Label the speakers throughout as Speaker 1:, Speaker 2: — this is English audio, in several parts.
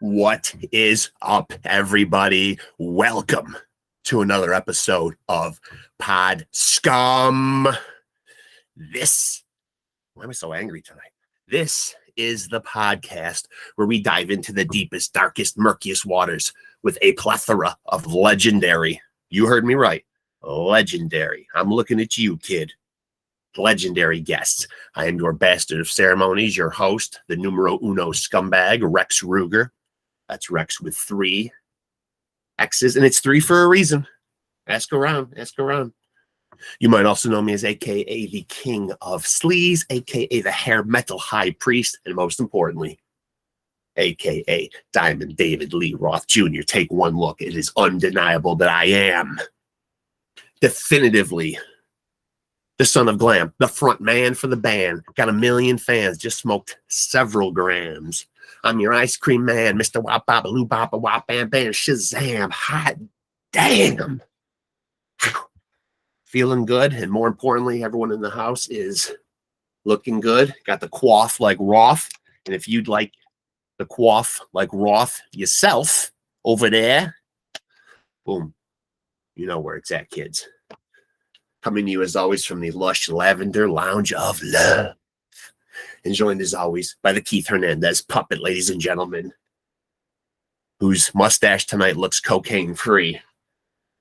Speaker 1: What is up, everybody? Welcome to another episode of Pod Scum. Why am I so angry tonight? This is the podcast where we dive into the deepest, darkest, murkiest waters with a plethora of legendary, you heard me right, legendary, I'm looking at you, kid, legendary guests. I am your bastard of ceremonies, your host, the numero uno scumbag, Rex Ruger. That's Rex with 3 X's, and it's 3 for a reason. Ask around. You might also know me as a.k.a. the King of Sleaze, a.k.a. the Hair Metal High Priest, and most importantly, a.k.a. Diamond David Lee Roth Jr. Take one look. It is undeniable that I am definitively the son of glam, the front man for the band. Got 1 million fans, just smoked several grams. I'm your ice cream man, Mr. Wop Baba Loo Baba Wop Bam Bam Shazam. Hot damn. Feeling good, and more importantly, everyone in the house is looking good. Got the quaff like Roth, and if you'd like the quaff like Roth yourself over there, boom, you know where it's at, kids. Coming to you as always from the lush lavender lounge of love. And joined as always by the Keith Hernandez puppet, ladies and gentlemen, whose mustache tonight looks cocaine free.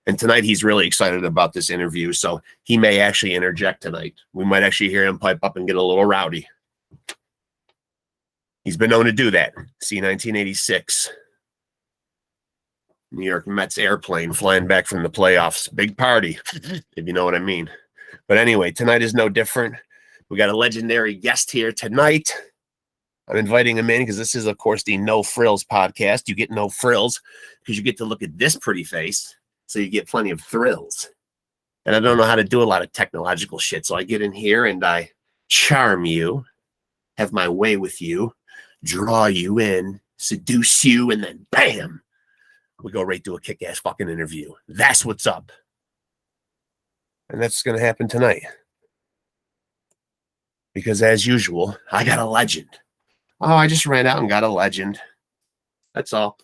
Speaker 1: And tonight he's really excited about this interview, so he may actually interject tonight. We might actually hear him pipe up and get a little rowdy. He's been known to do that. See 1986. New York Mets airplane flying back from the playoffs. Big party, if you know what I mean. But anyway, tonight is no different. We got a legendary guest here tonight. I'm inviting him in because this is, of course, the No Frills podcast. You get no frills because you get to look at this pretty face, so you get plenty of thrills. And I don't know how to do a lot of technological shit, so I get in here and I charm you, have my way with you, draw you in, seduce you, and then bam, we go right to a kick-ass fucking interview. That's what's up. And that's going to happen tonight. Because as usual, I got a legend. Oh, I just ran out and got a legend. That's all.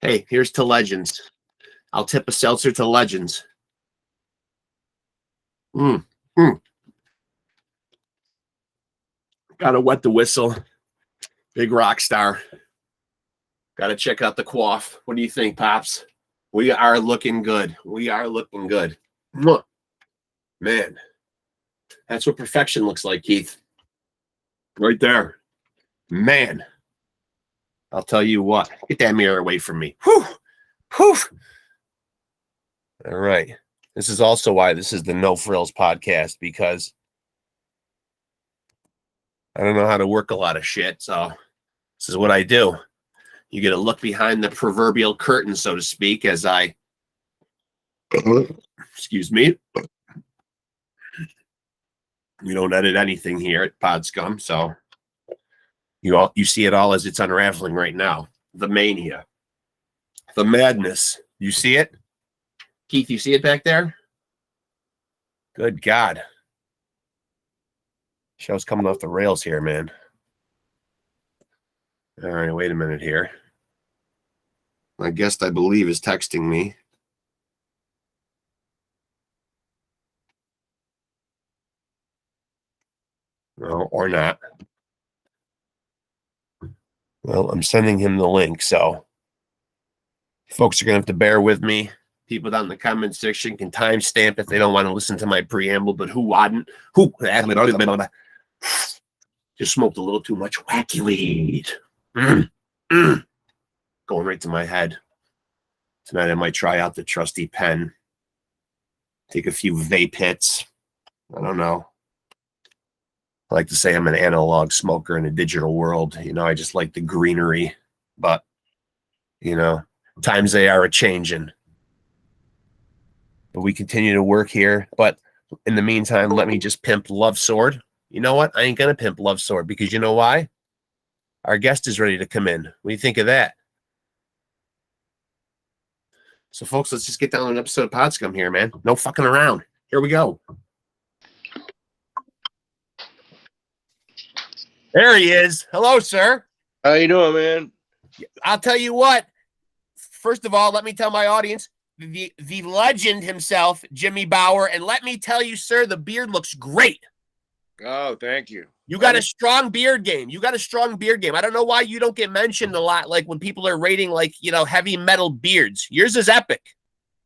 Speaker 1: Hey, here's to legends. I'll tip a seltzer to legends. Gotta wet the whistle. Big rock star. Gotta check out the quaff. What do you think, Pops? We are looking good. Man. That's what perfection looks like, Keith. Right there. Man. I'll tell you what. Get that mirror away from me. Whew. All right. This is also why this is the No Frills podcast, because I don't know how to work a lot of shit, so this is what I do. You get a look behind the proverbial curtain, so to speak, as I excuse me. We don't edit anything here at Pod Scum, so you see it all as it's unraveling right now. The mania, the madness. You see it, Keith? You see it back there? Good God, show's coming off the rails here, man. All right, wait a minute here. My guest, I believe, is texting me. No, or not. Well, I'm sending him the link, so folks are going to have to bear with me. People down in the comment section can timestamp if they don't want to listen to my preamble, but who wouldn't? Just smoked a little too much wacky weed. Going right to my head. Tonight I might try out the trusty pen. Take a few vape hits. I don't know. I like to say I'm an analog smoker in a digital world. You know, I just like the greenery. But, you know, times they are a-changing. But we continue to work here. But in the meantime, let me just pimp Love Sword. You know what? I ain't going to pimp Love Sword because you know why? Our guest is ready to come in. What do you think of that? So, folks, let's just get down to an episode of Pod Scum here, man. No fucking around. Here we go. There he is. Hello, sir.
Speaker 2: How you doing, man?
Speaker 1: I'll tell you what. First of all, let me tell my audience, the legend himself, Jimmy BOWER, and let me tell you, sir, the beard looks great.
Speaker 2: Oh, thank you.
Speaker 1: You got a strong beard game. You got a strong beard game. I don't know why you don't get mentioned a lot, like when people are rating, like, you know, heavy metal beards. Yours is epic.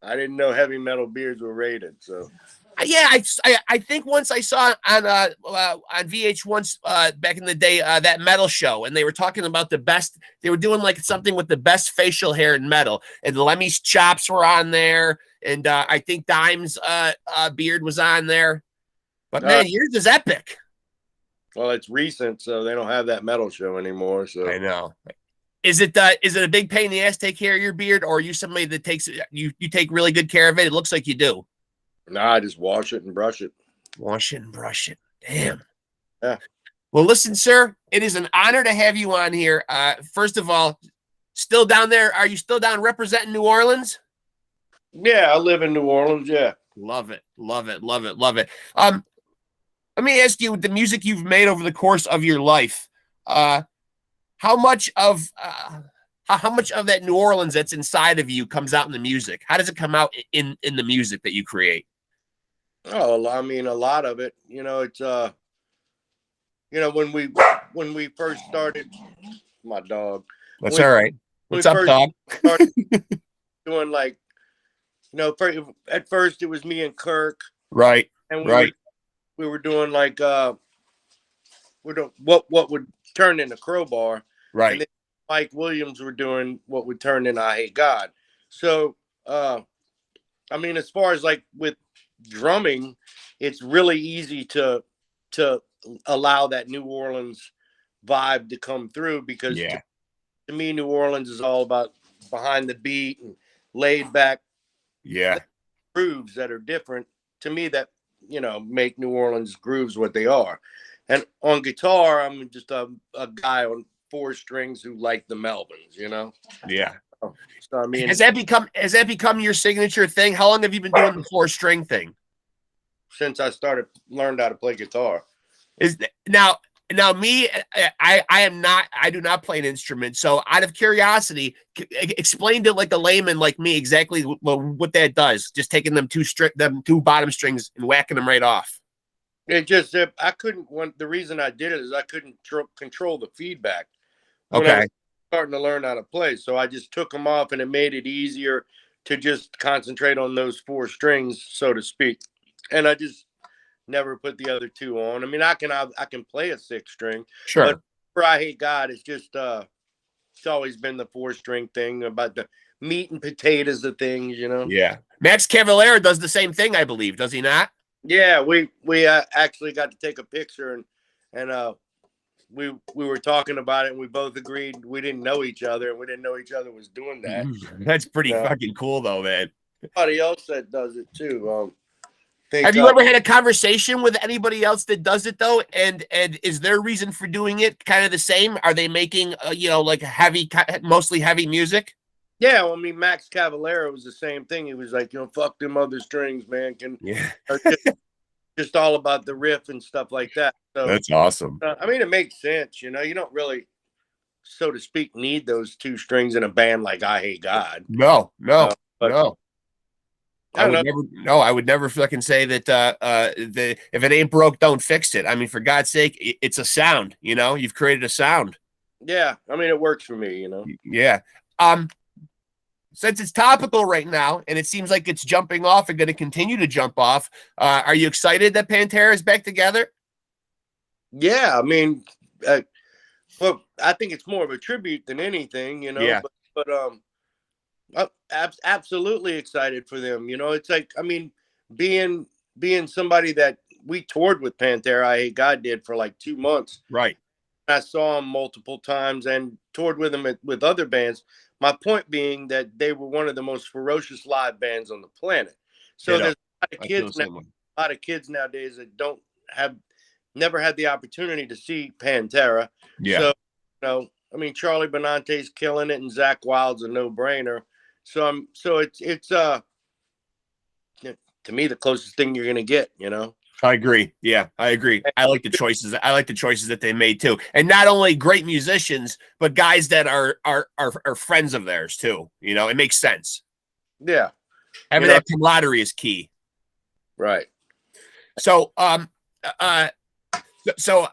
Speaker 2: I didn't know heavy metal beards were rated, so.
Speaker 1: Yeah, I think once I saw on VH1 back in the day that metal show, and they were talking about the best. They were doing like something with the best facial hair in metal, and Lemmy's chops were on there, and I think Dime's beard was on there. But man, yours is epic.
Speaker 2: Well, it's recent, so they don't have that metal show anymore. So
Speaker 1: I know. Is it a big pain in the ass to take care of your beard, or are you somebody that takes you take really good care of it? It looks like you do.
Speaker 2: Nah, I just wash it and brush it.
Speaker 1: Wash it and brush it. Damn.
Speaker 2: Yeah.
Speaker 1: Well, listen, sir, it is an honor to have you on here. First of all, still down there? Are you still down representing New Orleans?
Speaker 2: Yeah, I live in New Orleans. Yeah.
Speaker 1: Love it. Love it. Love it. Love it. Let me ask you, the music you've made over the course of your life, how much of that New Orleans that's inside of you comes out in the music? How does it come out in the music that you create?
Speaker 2: Oh, I mean, a lot of it. You know, it's you know, when we first started, my dog.
Speaker 1: That's all right. What's up, dog?
Speaker 2: Doing like, you know, at first it was me and Kirk,
Speaker 1: right?
Speaker 2: And we were doing like we're doing what would turn into Crowbar,
Speaker 1: right?
Speaker 2: And then Mike Williams were doing what would turn into I Hate God. So I mean, as far as like with drumming, it's really easy to allow that New Orleans vibe to come through, because to me, New Orleans is all about behind the beat and laid back grooves that are different to me, that, you know, make New Orleans grooves what they are. And on guitar, I'm just a guy on 4 strings who like the Melvins, you know?
Speaker 1: Yeah.
Speaker 2: So I mean,
Speaker 1: has that become your signature thing? How long have you been doing the 4-string thing?
Speaker 2: Since I learned how to play guitar.
Speaker 1: Now me, I do not play an instrument. So out of curiosity, explain to like a layman like me exactly what that does. Just taking them two bottom strings and whacking them right off.
Speaker 2: It just, I couldn't, the reason I did it is I couldn't control the feedback.
Speaker 1: Okay.
Speaker 2: I was starting to learn how to play. So I just took them off, and it made it easier to just concentrate on those 4 strings, so to speak. And I just never put the other 2 on. I mean, I can play a 6-string.
Speaker 1: Sure.
Speaker 2: But for I Hate God, it's just, it's always been the 4-string thing, about the meat and potatoes of things, you know?
Speaker 1: Yeah. Max Cavalera does the same thing, I believe. Does he not?
Speaker 2: Yeah, we actually got to take a picture, and we were talking about it, and we both agreed we didn't know each other, and we didn't know each other was doing that.
Speaker 1: That's pretty fucking cool, though, man.
Speaker 2: Somebody else that does it too.
Speaker 1: Have you ever had a conversation with anybody else that does it, though? And is their reason for doing it kind of the same? Are they making you know, like mostly heavy music?
Speaker 2: Yeah, well, I mean, Max Cavalera was the same thing. He was like, you know, fuck them other strings, man. Just all about the riff and stuff like that. So
Speaker 1: that's awesome.
Speaker 2: I mean, it makes sense. You know, you don't really, so to speak, need those 2 strings in a band like I Hate God.
Speaker 1: No.
Speaker 2: I
Speaker 1: would never fucking say that if it ain't broke, don't fix it. I mean, for God's sake, it's a sound, you know, you've created a sound.
Speaker 2: Yeah. I mean, it works for me, you know?
Speaker 1: Yeah. Since it's topical right now, and it seems like it's jumping off and going to continue to jump off, are you excited that Pantera is back together?
Speaker 2: Yeah, I mean, well, I think it's more of a tribute than anything, you know.
Speaker 1: Yeah.
Speaker 2: But I'm absolutely excited for them. You know, it's like, I mean, being somebody that we toured with Pantera, I Hate God did for like 2 months.
Speaker 1: Right.
Speaker 2: I saw them multiple times and toured with them with other bands. My point being that they were one of the most ferocious live bands on the planet. So there's a lot of kids nowadays that never had the opportunity to see Pantera.
Speaker 1: Yeah.
Speaker 2: So, you know, I mean, Charlie Benante's killing it, and Zach Wild's a no-brainer. So it's to me the closest thing you're gonna get, you know.
Speaker 1: I agree. Yeah, I agree. I like the choices. I like the choices that they made too, and not only great musicians, but guys that are friends of theirs too. You know, it makes sense.
Speaker 2: Yeah,
Speaker 1: Having that camaraderie is key.
Speaker 2: Right.
Speaker 1: So, so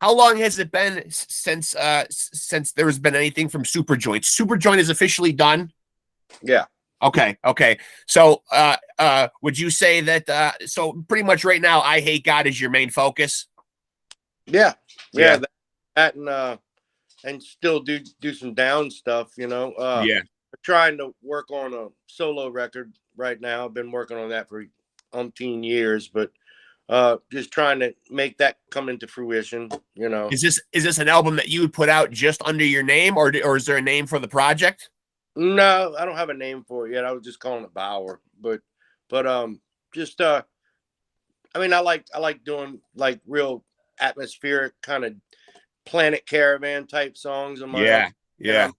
Speaker 1: how long has it been since there has been anything from Superjoint? Superjoint is officially done.
Speaker 2: Yeah.
Speaker 1: Okay. So, would you say that? So, pretty much right now, I Hate God is your main focus.
Speaker 2: Yeah. That and still do some down stuff.
Speaker 1: Yeah.
Speaker 2: Trying to work on a solo record right now. I've been working on that for umpteen years, but just trying to make that come into fruition.
Speaker 1: Is this an album that you would put out just under your name, or is there a name for the project?
Speaker 2: No, I don't have a name for it yet. I was just calling it BOWER, but just I mean, I like doing like real atmospheric kind of Planet Caravan type songs on my own.
Speaker 1: Yeah.
Speaker 2: I'm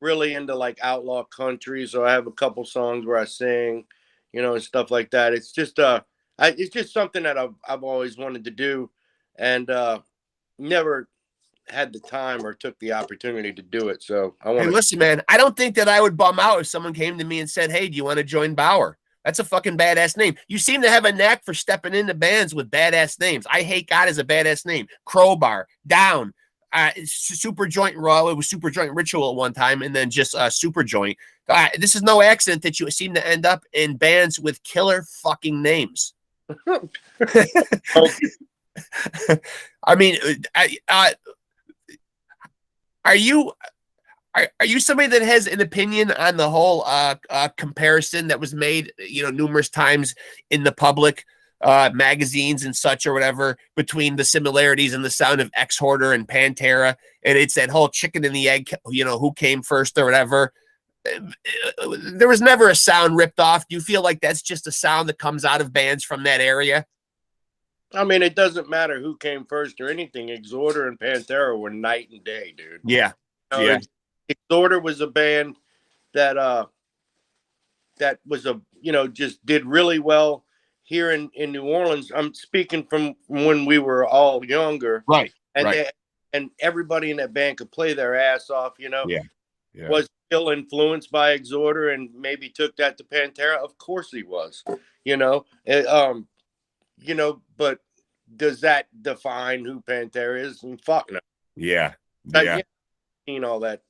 Speaker 2: really into like outlaw country, so I have a couple songs where I sing, and stuff like that. It's just it's just something that I've always wanted to do, and never had the time or took the opportunity to do it. So I want to.
Speaker 1: Hey, listen, man, I don't think that I would bum out if someone came to me and said, "Hey, do you want to join BOWER?" That's a fucking badass name. You seem to have a knack for stepping into bands with badass names. I Hate God is a badass name. Crowbar, Down, Superjoint Raw. It was Superjoint Ritual at one time, and then just Superjoint. This is no accident that you seem to end up in bands with killer fucking names. I mean, are you somebody that has an opinion on the whole comparison that was made, numerous times in the public magazines and such or whatever, between the similarities and the sound of Exhorder and Pantera, and it's that whole chicken and the egg, who came first or whatever? There was never a sound ripped off. Do you feel like that's just a sound that comes out of bands from that area?
Speaker 2: I mean, it doesn't matter who came first or anything. Exhorder and Pantera were night and day, dude.
Speaker 1: Yeah.
Speaker 2: Exhorder was a band that that was just did really well here in New Orleans. I'm speaking from when we were all younger,
Speaker 1: right?
Speaker 2: And everybody in that band could play their ass off.
Speaker 1: Yeah.
Speaker 2: Was still influenced by Exhorder and maybe took that to Pantera. Of course he was. But does that define who Pantera is? And fuck no.
Speaker 1: Yeah.
Speaker 2: I've seen all that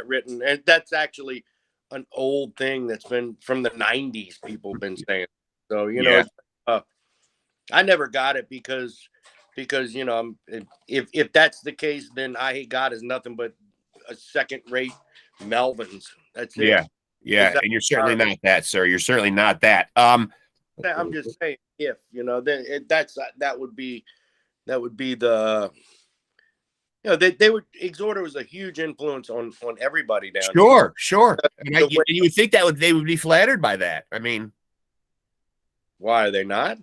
Speaker 2: written, and that's actually an old thing that's been from the 90s. People have been saying. So I never got it because if that's the case, then I Hate God is nothing but a second-rate Melvins. That's it.
Speaker 1: Yeah, and you're certainly not that, sir. You're certainly not that.
Speaker 2: I'm just saying, then that would be the. They would. Exhorder was a huge influence on everybody down
Speaker 1: here. Sure. And you would think they would be flattered by that. I mean,
Speaker 2: why are they not?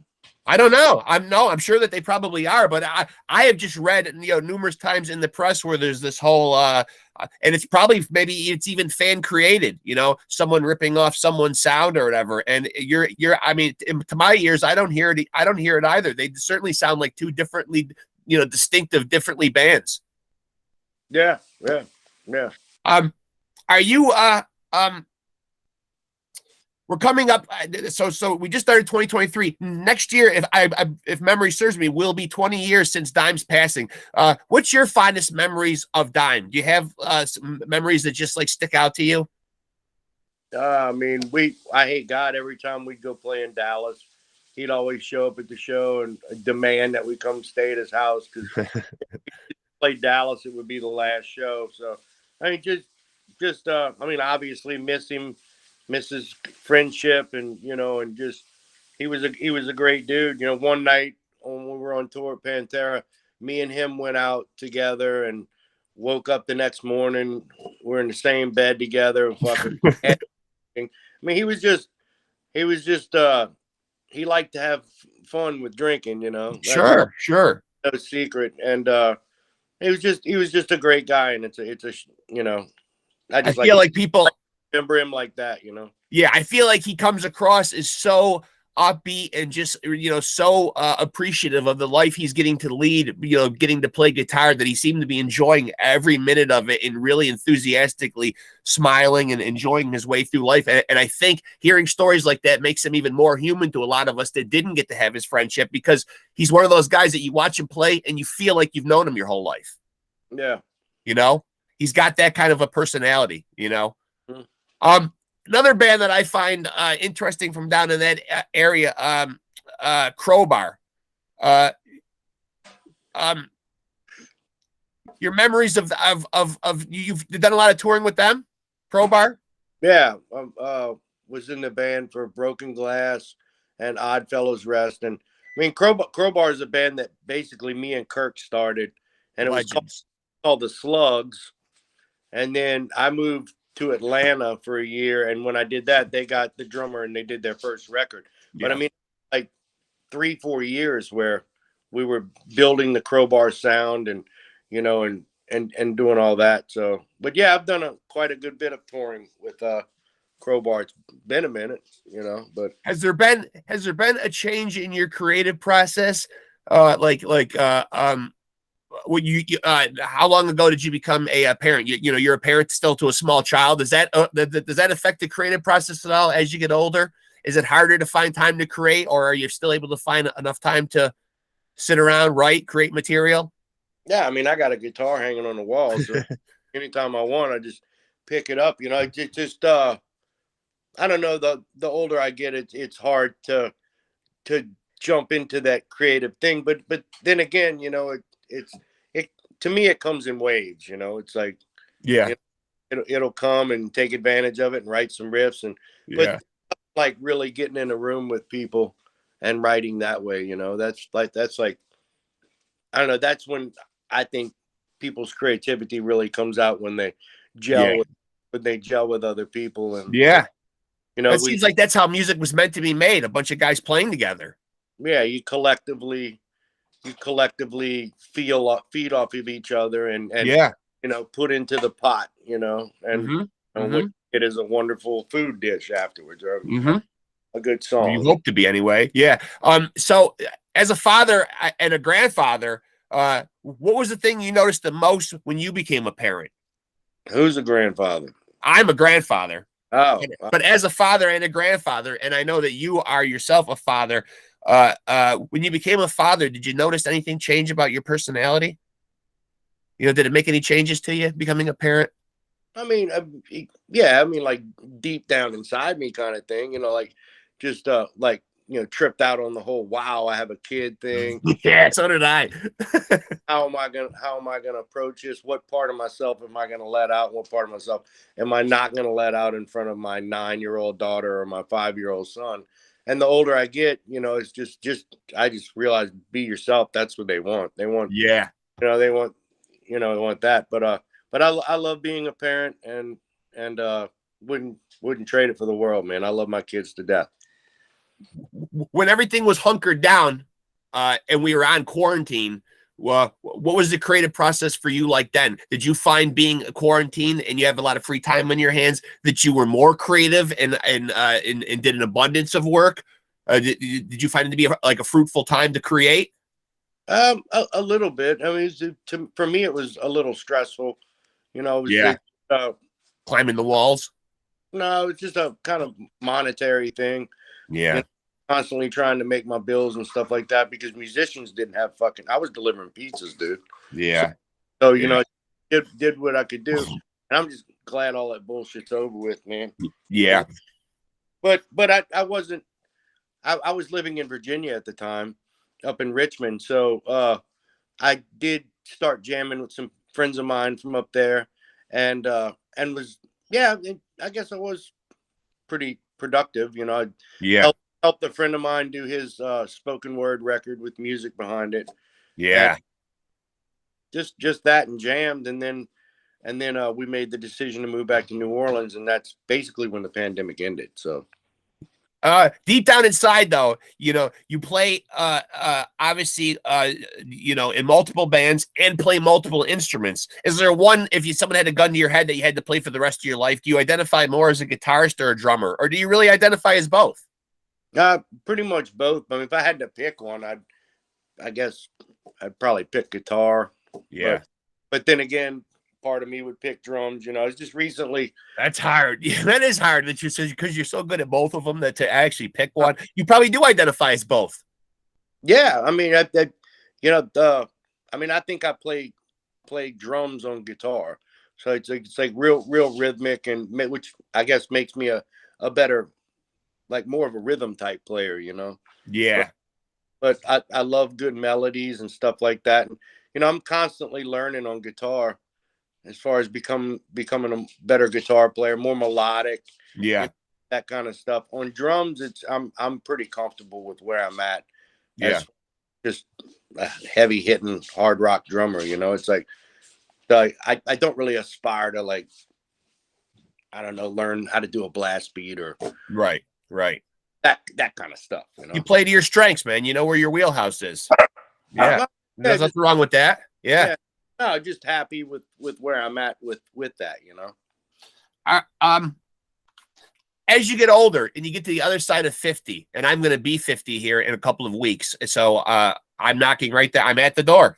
Speaker 1: I don't know. I'm sure that they probably are, but I have just read numerous times in the press where there's this whole and it's probably maybe it's even fan created, someone ripping off someone's sound or whatever. And I mean, to my ears, I don't hear it. I don't hear it either. They certainly sound like two differently, distinctive, differently bands.
Speaker 2: Yeah.
Speaker 1: Are you we're coming up. So we just started 2023. Next year, if memory serves me, will be 20 years since Dime's passing. What's your fondest memories of Dime? Do you have some memories that just like stick out to you?
Speaker 2: I mean, I Hate God. Every time we'd go play in Dallas, he'd always show up at the show and demand that we come stay at his house because if we played Dallas, it would be the last show. So I mean, just I mean, obviously miss him. Miss his friendship and just he was a great dude. One night when we were on tour at Pantera, me and him went out together and woke up the next morning. We're in the same bed together. Fucking I mean, he was just he liked to have fun with drinking.
Speaker 1: Sure.
Speaker 2: No secret, and he was just a great guy, and it's a I just
Speaker 1: feel like people
Speaker 2: remember him like that,
Speaker 1: Yeah, I feel like he comes across as so upbeat and just, so appreciative of the life he's getting to lead, getting to play guitar, that he seemed to be enjoying every minute of it and really enthusiastically smiling and enjoying his way through life. And I think hearing stories like that makes him even more human to a lot of us that didn't get to have his friendship, because he's one of those guys that you watch him play and you feel like you've known him your whole life.
Speaker 2: Yeah.
Speaker 1: He's got that kind of a personality,
Speaker 2: Mm.
Speaker 1: Another band that I find interesting from down in that area, CROWBAR. Your memories of you've done a lot of touring with them, CROWBAR?
Speaker 2: Yeah. Was in the band for Broken Glass and Odd Fellows Rest. And I mean, Crowbar is a band that basically me and Kirk started, and it was called the Slugs. And then I moved to Atlanta for a year, and when I did that, they got the drummer and they did their first record. Yeah. But I mean, like 3-4 years where we were building the Crowbar sound and and doing all that. So, but yeah, I've done quite a good bit of touring with Crowbar. It's been a minute, but
Speaker 1: has there been a change in your creative process? When how long ago did you become a parent? You're a parent still to a small child. Does that affect the creative process at all as you get older? Is it harder to find time to create, or are you still able to find enough time to sit around, write, create material?
Speaker 2: Yeah, I mean, I got a guitar hanging on the wall, so anytime I want, I just pick it up. I don't know. The older I get, it's hard to jump into that creative thing. But then again, it to me, it comes in waves. It's like,
Speaker 1: yeah,
Speaker 2: it'll come and take advantage of it and write some riffs but like really getting in a room with people and writing that way. That's like I don't know. That's when I think people's creativity really comes out, when they gel with other people. And
Speaker 1: it seems like that's how music was meant to be made. A bunch of guys playing together.
Speaker 2: Yeah, you collectively feed off of each other and put into the pot, and it is a wonderful food dish afterwards, or a good song.
Speaker 1: You hope to be anyway. Yeah. So as a father and a grandfather, what was the thing you noticed the most when you became a parent?
Speaker 2: Who's a grandfather?
Speaker 1: I'm a grandfather.
Speaker 2: Oh,
Speaker 1: but as a father and a grandfather, and I know that you are yourself a father, when you became a father, did you notice anything change about your personality? Did it make any changes to you becoming a parent?
Speaker 2: I mean, yeah, I mean, like deep down inside me kind of thing, like just tripped out on the whole wow, I have a kid thing.
Speaker 1: Yeah, so did I.
Speaker 2: How am I gonna approach this? What part of myself am I gonna let out? What part of myself am I not gonna let out in front of my 9-year-old daughter or my 5-year-old son? And the older I get, it's just I just realize, be yourself. That's what they want. They want, they want that. But I love being a parent and wouldn't trade it for the world, man. I love my kids to death.
Speaker 1: When everything was hunkered down and we were on quarantine, what was the creative process for you like then? Did you find being quarantined and you have a lot of free time on your hands that you were more creative and did an abundance of work? Did you find it to be a fruitful time to create?
Speaker 2: A little bit. I mean, for me, it was a little stressful.
Speaker 1: Climbing the walls.
Speaker 2: No, it's just a kind of monetary thing.
Speaker 1: Yeah.
Speaker 2: Constantly trying to make my bills and stuff like that, because musicians didn't have I was delivering pizzas, dude.
Speaker 1: Yeah.
Speaker 2: So did what I could do. And I'm just glad all that bullshit's over with, man.
Speaker 1: Yeah.
Speaker 2: But I wasn't, I was living in Virginia at the time, up in Richmond. So I did start jamming with some friends of mine from up there, and was, I guess I was pretty productive. Helped a friend of mine do his spoken word record with music behind it.
Speaker 1: Yeah.
Speaker 2: And just that, and jammed, and then we made the decision to move back to New Orleans, and that's basically when the pandemic ended. So
Speaker 1: deep down inside, though, you play obviously in multiple bands and play multiple instruments. Is there one, if someone had a gun to your head that you had to play for the rest of your life, do you identify more as a guitarist or a drummer, or do you really identify as both?
Speaker 2: Pretty much both. I mean, if I had to pick one, I guess I'd probably pick guitar.
Speaker 1: Yeah.
Speaker 2: But then again, part of me would pick drums. You know, it's just recently.
Speaker 1: That's hard. Yeah, that is hard that you said because you're so good at both of them that to actually pick one, you probably do identify as both.
Speaker 2: Yeah, I mean, you know, I mean, I think I play drums on guitar, so it's like real rhythmic, and which I guess makes me a better, like more of a rhythm type player, you know.
Speaker 1: Yeah.
Speaker 2: But I love good melodies and stuff like that, and you know, I'm constantly learning on guitar as far as becoming a better guitar player, more melodic, you
Speaker 1: Yeah.
Speaker 2: know, that kind of stuff. On drums, I'm pretty comfortable with where I'm at
Speaker 1: Yeah.
Speaker 2: as just a heavy hitting hard rock drummer. You know, it's like I don't really aspire to, like, I don't know, learn how to do a blast beat or
Speaker 1: Right. Right.
Speaker 2: that kind of stuff. You know,
Speaker 1: You play to your strengths, man. You know where your wheelhouse is. Yeah.
Speaker 2: yeah,
Speaker 1: There's nothing wrong with that. Yeah.
Speaker 2: yeah. No, just happy with where I'm at with that. You know.
Speaker 1: As you get older and you get to the other side of 50, and I'm going to be 50 here in a couple of weeks. So I'm knocking right there. I'm at the door.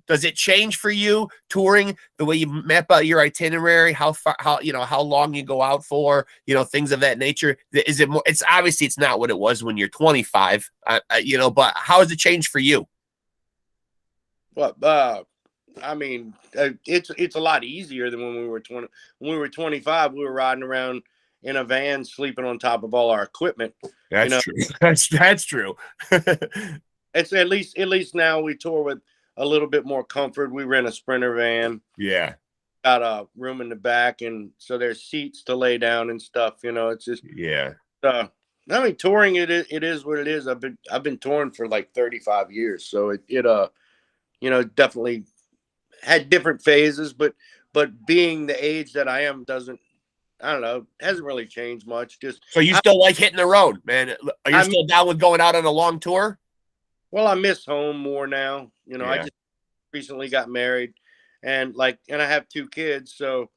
Speaker 1: Does it change for you touring the way you map out your itinerary, how far, how long you go out for, things of that nature? Is it more, it's obviously it's not what it was when you're 25, but how has it changed for you?
Speaker 2: Well, I mean, it's a lot easier than when we were 20. When we were 25, we were riding around in a van, sleeping on top of all our equipment.
Speaker 1: That's true. That's true.
Speaker 2: It's at least now we tour with a little bit more comfort. We rent a Sprinter van.
Speaker 1: Yeah.
Speaker 2: Got a room in the back, and so there's seats to lay down and stuff. You know, it's just
Speaker 1: yeah.
Speaker 2: I mean, touring it is what it is. I've been touring for like 35 years, so definitely had different phases, but being the age that I am doesn't, I don't know, hasn't really changed much. Just
Speaker 1: so you still like hitting the road, man? Are you still down with going out on a long tour?
Speaker 2: Well, I miss home more now. You know,
Speaker 1: Yeah.
Speaker 2: I just recently got married, and I have 2 kids, so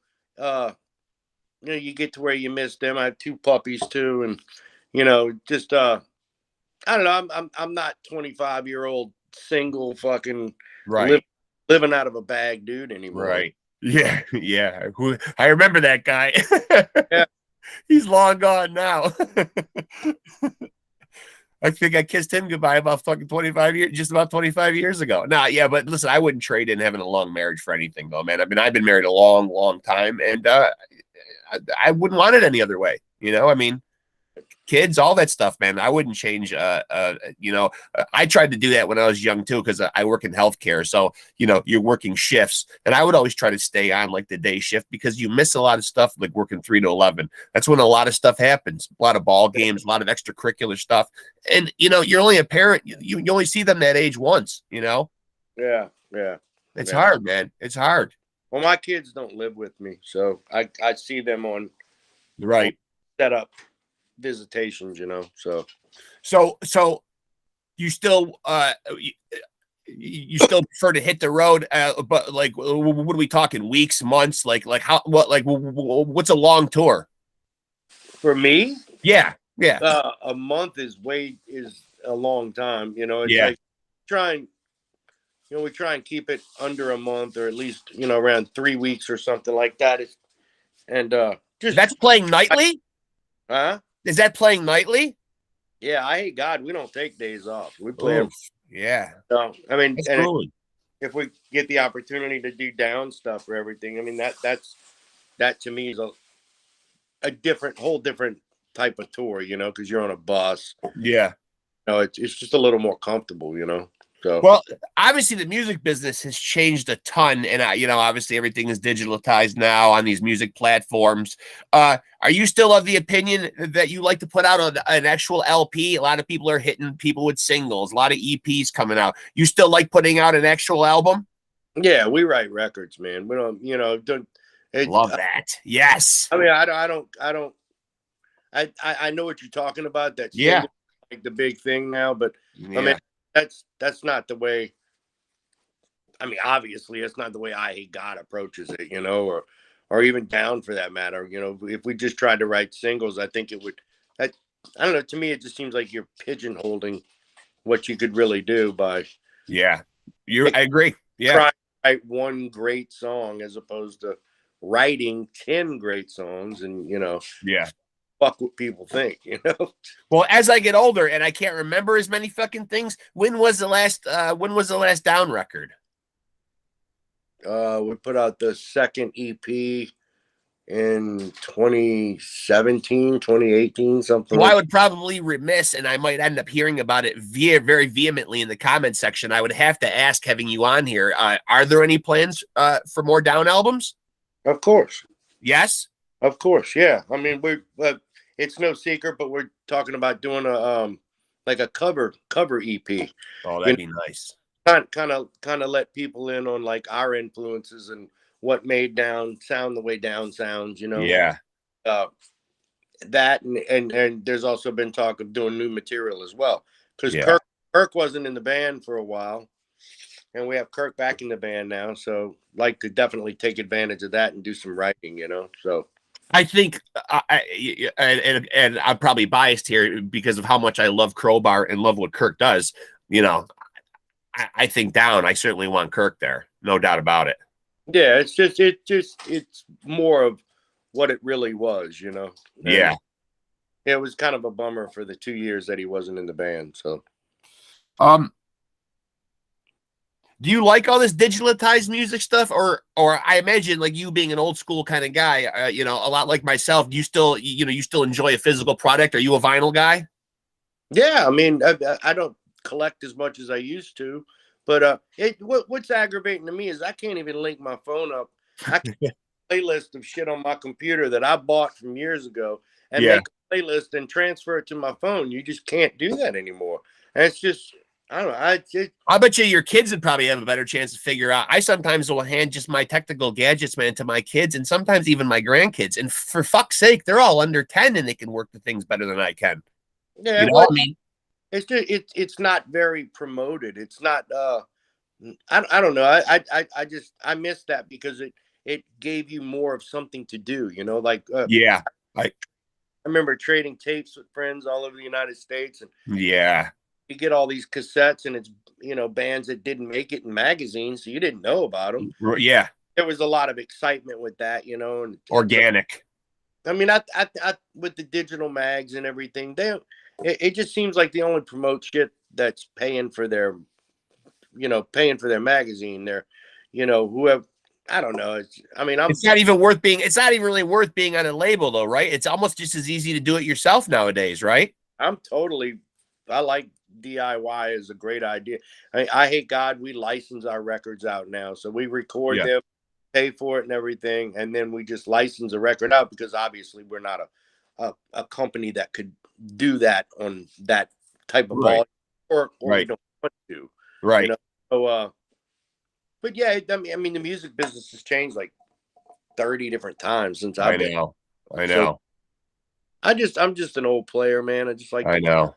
Speaker 2: you get to where you miss them. I have 2 puppies too, and just I don't know. I'm not 25-year-old single fucking
Speaker 1: Right.
Speaker 2: living out of a bag dude anymore.
Speaker 1: Right. Yeah. Yeah. I remember that guy.
Speaker 2: Yeah.
Speaker 1: He's long gone now. I think I kissed him goodbye about fucking 25 years, just about 25 years ago. Nah, yeah, but listen, I wouldn't trade in having a long marriage for anything, though, man. I mean, I've been married a long, long time, and I wouldn't want it any other way. I mean, kids, all that stuff, man. I wouldn't change. I tried to do that when I was young too, because I work in healthcare. So you're working shifts, and I would always try to stay on like the day shift because you miss a lot of stuff, like working 3 to 11. That's when a lot of stuff happens. A lot of ball games, a lot of extracurricular stuff, and you're only a parent. You only see them that age once.
Speaker 2: Yeah.
Speaker 1: It's hard, man. It's hard.
Speaker 2: Well, my kids don't live with me, so I see them on set up visitations, so
Speaker 1: you still you still prefer to hit the road, but like what are we talking, weeks, months, what's a long tour
Speaker 2: for me?
Speaker 1: Yeah.
Speaker 2: A month is a long time. It's
Speaker 1: Yeah.
Speaker 2: like we try and keep it under a month, or at least around 3 weeks or something like that.
Speaker 1: That's playing nightly. Is that playing nightly?
Speaker 2: Yeah, I hate God. We don't take days off. We play them.
Speaker 1: Yeah.
Speaker 2: So, I mean,
Speaker 1: if
Speaker 2: we get the opportunity to do down stuff for everything, I mean, that to me is a whole different type of tour, because you're on a bus.
Speaker 1: Yeah.
Speaker 2: It's just a little more comfortable, So.
Speaker 1: Well, obviously the music business has changed a ton, and obviously everything is digitalized now on these music platforms. Are you still of the opinion that you like to put out an actual LP? A lot of people are hitting people with singles, a lot of EPs coming out. You still like putting out an actual album?
Speaker 2: Yeah, we write records, man. We don't,
Speaker 1: love that. Yes.
Speaker 2: I mean, I know what you're talking about. That's like the big thing now, but I mean, that's not the way. I mean, obviously, it's not the way I Hate God approaches it, or even Down for that matter. If we just tried to write singles, I think it would. I don't know. To me, it just seems like you're pigeonholing what you could really do by
Speaker 1: Yeah, I agree. Yeah,
Speaker 2: trying to write one great song as opposed to writing 10 great songs, and
Speaker 1: yeah.
Speaker 2: fuck what people think.
Speaker 1: Well, as I get older and I can't remember as many fucking things, when was the last Down record?
Speaker 2: We put out the second EP in 2017, 2018, something
Speaker 1: So I
Speaker 2: like
Speaker 1: would probably remiss, and I might end up hearing about it very vehemently in the comment section. I would have to ask, having you on here, are there any plans for more Down albums?
Speaker 2: that. Of course.
Speaker 1: Yes.
Speaker 2: Of course. Yeah. I mean, it's no secret, but we're talking about doing a like a cover EP.
Speaker 1: Oh, that'd be nice.
Speaker 2: Kind of let people in on like our influences and what made Down sound the way Down sounds,
Speaker 1: Yeah.
Speaker 2: That and there's also been talk of doing new material as well, because
Speaker 1: Yeah.
Speaker 2: Kirk wasn't in the band for a while, and we have Kirk back in the band now, so like to definitely take advantage of that and do some writing, so
Speaker 1: I think, and I'm probably biased here because of how much I love Crowbar and love what Kirk does. I think Down. I certainly want Kirk there, no doubt about it.
Speaker 2: yeah, it's more of what it really was, And
Speaker 1: yeah,
Speaker 2: it was kind of a bummer for the 2 years that he wasn't in the band. So,
Speaker 1: do you like all this digitalized music stuff, or I imagine, like, you being an old school kind of guy, a lot like myself, do you still enjoy a physical product? Are you a vinyl guy?
Speaker 2: yeah, I mean, I don't collect as much as I used to, but what's aggravating to me is I can't even link my phone up. I can make a playlist of shit on my computer that I bought from years ago and make a playlist and transfer it to my phone. You just can't do that anymore. And it's just, I don't know.
Speaker 1: I bet you your kids would probably have a better chance to figure out. I sometimes will hand just my technical gadgets, man, to my kids, and sometimes even my grandkids. And for fuck's sake, they're all under 10 and they can work the things better than I can.
Speaker 2: Yeah,
Speaker 1: what I mean?
Speaker 2: It's just, it's not very promoted. It's not. I don't know. I miss that because it gave you more of something to do. Like I remember trading tapes with friends all over the United States, and you get all these cassettes, and it's bands that didn't make it in magazines, so you didn't know about them.
Speaker 1: Yeah,
Speaker 2: there was a lot of excitement with that, and
Speaker 1: organic.
Speaker 2: I mean, I with the digital mags and everything, it just seems like they only promote shit that's paying for their magazine. They're, whoever. I don't know. It's not even
Speaker 1: really worth being on a label, though, right? It's almost just as easy to do it yourself nowadays, right?
Speaker 2: I like DIY is a great idea. I hate God. We license our records out now, so we record them, pay for it and everything, and then we just license a record out because obviously we're not a company that could do that on that type of volume, or we don't want to,
Speaker 1: right?
Speaker 2: So, but yeah, I mean, the music business has changed like 30 different times since I've been.
Speaker 1: I know.
Speaker 2: So I'm just an old player, man. I just like.
Speaker 1: I know.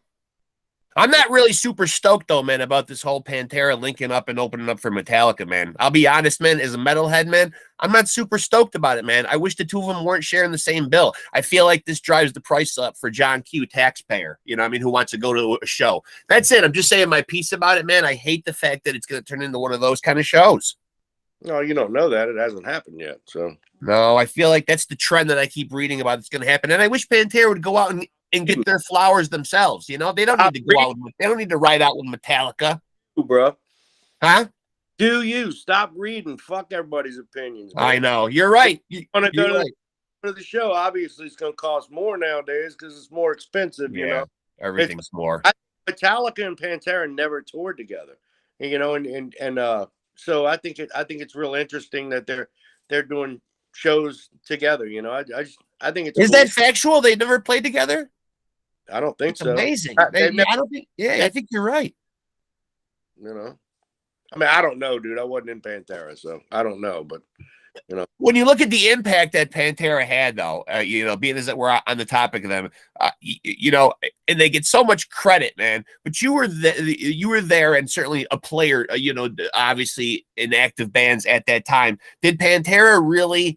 Speaker 1: I'm not really super stoked, though, man, about this whole Pantera linking up and opening up for Metallica, man. I'll be honest, man, as a metalhead, man, I'm not super stoked about it, man. I wish the two of them weren't sharing the same bill. I feel like this drives the price up for John Q, taxpayer, who wants to go to a show. That's it. I'm just saying my piece about it, man. I hate the fact that it's going to turn into one of those kind of shows.
Speaker 2: No, you don't know that. It hasn't happened yet, so.
Speaker 1: No, I feel like that's the trend that I keep reading about that's going to happen. And I wish Pantera would go out and get their flowers themselves. They don't need to go out. They don't need to ride out with Metallica,
Speaker 2: bro.
Speaker 1: Huh?
Speaker 2: Do you stop reading? Fuck everybody's opinions. Bro.
Speaker 1: I know you're right.
Speaker 2: You want to go to the show? Obviously, it's going to cost more nowadays because it's more expensive.
Speaker 1: Everything's more.
Speaker 2: Metallica and Pantera never toured together. And so I think it's real interesting that they're doing shows together. I think it's.
Speaker 1: Is that factual? They never played together.
Speaker 2: I don't think so.
Speaker 1: Amazing. I don't think. Yeah, I think you're right.
Speaker 2: I mean, I don't know, dude. I wasn't in Pantera, so I don't know. But
Speaker 1: when you look at the impact that Pantera had, though, being as that we're on the topic of them, and they get so much credit, man. But you were there, and certainly a player. Obviously in active bands at that time. Did Pantera really,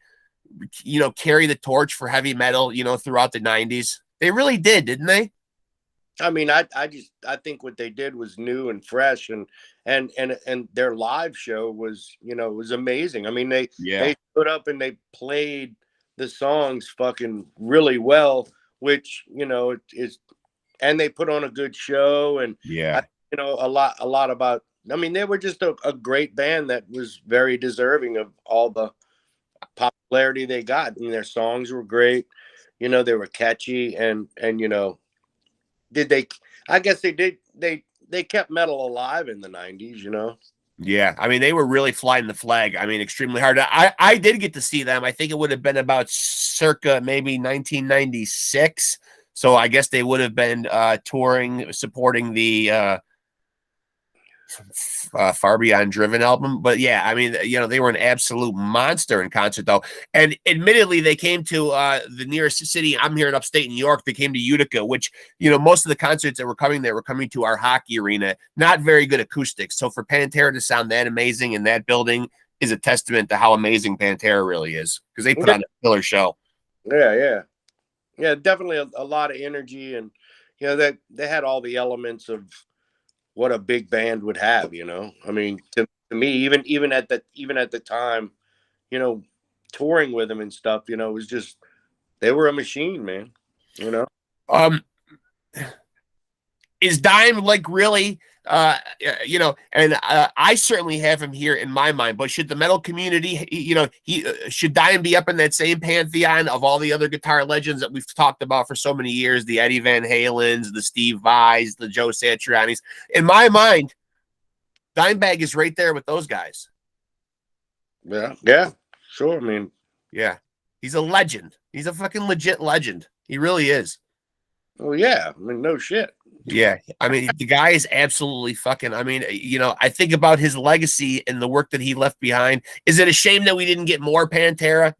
Speaker 1: carry the torch for heavy metal? Throughout the '90s, they really did, didn't they?
Speaker 2: I mean, I think what they did was new and fresh, and their live show was, was amazing. I mean, they put up and they played the songs fucking really well, which, is, and they put on a good show, and
Speaker 1: Yeah.
Speaker 2: a lot about. I mean, they were just a great band that was very deserving of all the popularity they got. I mean, their songs were great. They were catchy, and did they? I guess they did. They kept metal alive in the '90s.
Speaker 1: Yeah, I mean, they were really flying the flag. I mean, extremely hard. I did get to see them. I think it would have been about circa maybe 1996. So I guess they would have been touring, supporting the Far Beyond Driven album. But yeah, I mean, they were an absolute monster in concert, though. And admittedly, they came to the nearest city. I'm here in upstate New York. They came to Utica, which, most of the concerts that were coming there were coming to our hockey arena. Not very good acoustics. So for Pantera to sound that amazing in that building is a testament to how amazing Pantera really is, because they put on a killer show.
Speaker 2: Yeah, definitely a lot of energy, and that they had all the elements of what a big band would have. I mean, to me, even at the time, touring with them and stuff, it was just, they were a machine, man.
Speaker 1: Is Dime like really, and I certainly have him here in my mind, but should the metal community, should Dime be up in that same pantheon of all the other guitar legends that we've talked about for so many years, the Eddie Van Halens, the Steve Vais, the Joe Satrianis? In my mind, Dimebag is right there with those guys.
Speaker 2: Yeah, sure. I mean,
Speaker 1: yeah, he's a legend. He's a fucking legit legend. He really is.
Speaker 2: Well, yeah. I mean, no shit.
Speaker 1: Yeah, I mean, the guy is absolutely fucking. I mean, I think about his legacy and the work that he left behind. Is it a shame that we didn't get more Pantera?